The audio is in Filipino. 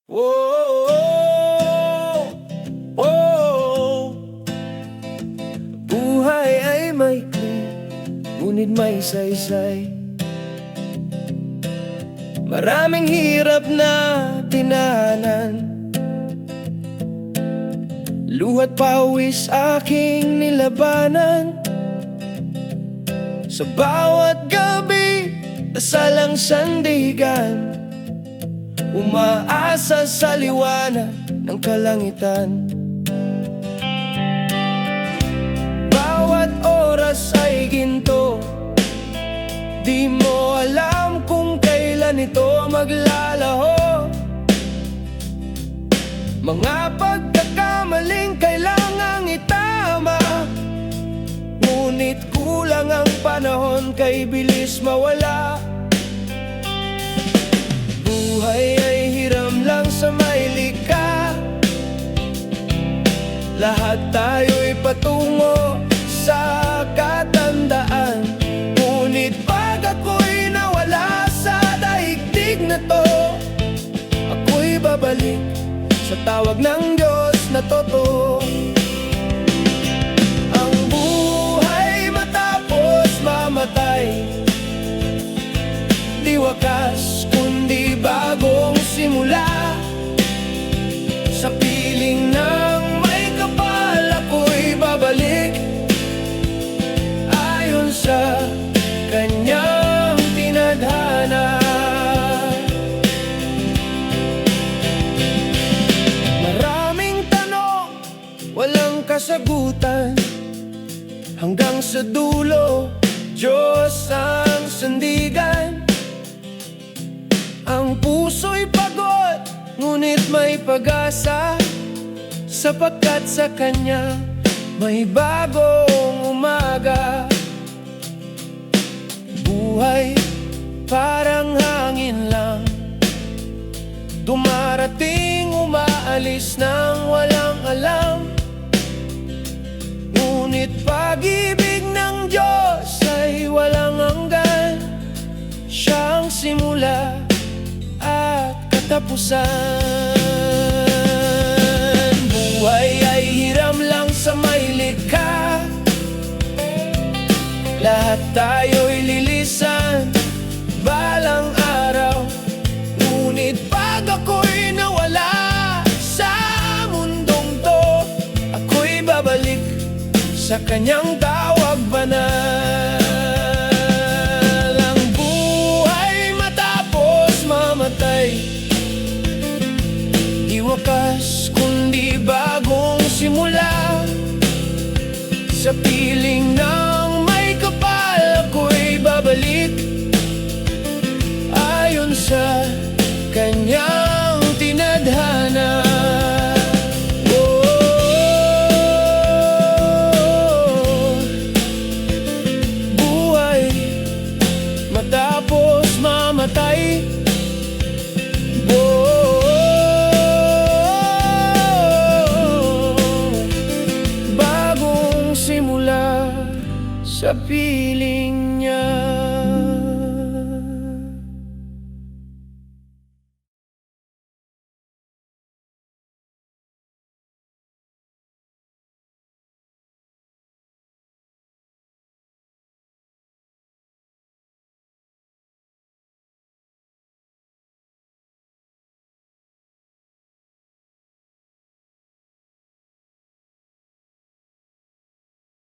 Oh, oh, oh. Buhay ay maikli, ngunit may saysay. Maraming hirap na tinahanan, luha't pawis aking nilabanan. Sa bawat gabi, dasal ang sandigan, umaasa sa liwanag ng kalangitan. Bawat oras ay ginto, di mo alam kung kailan ito maglalaho. Mga pagkakamaling kailangang itama, ngunit kulang ang panahon, kay bilis mawala. Buhay ay hiram lang sa may likha, lahat tayo'y patungo sa katandaan. Ngunit pag ako'y nawala sa daigdig na to, ako'y babalik sa tawag ng Diyos na totoo. Ang buhay matapos mamatay, di wakas kundi bagong simula. Sa piling ng may kapal, ako'y babalik ayon sa kanyang tinadhana. Maraming tanong, walang kasagutan, hanggang sa dulo, Diyos ang sandigan. Ang puso'y pagod, ngunit may pag-asa, sapagkat sa Kanya may bagong umaga. Buhay parang hangin lang, dumarating, umaalis nang walang alam. Ngunit pag-ibig ng Diyos ay walang hanggan, siyang simula at katapusan. Buhay ay hiram lang sa may likha, lahat tayo'y lilisan balang araw. Ngunit pag ako'y nawala sa mundong to, ako'y babalik sa kanyang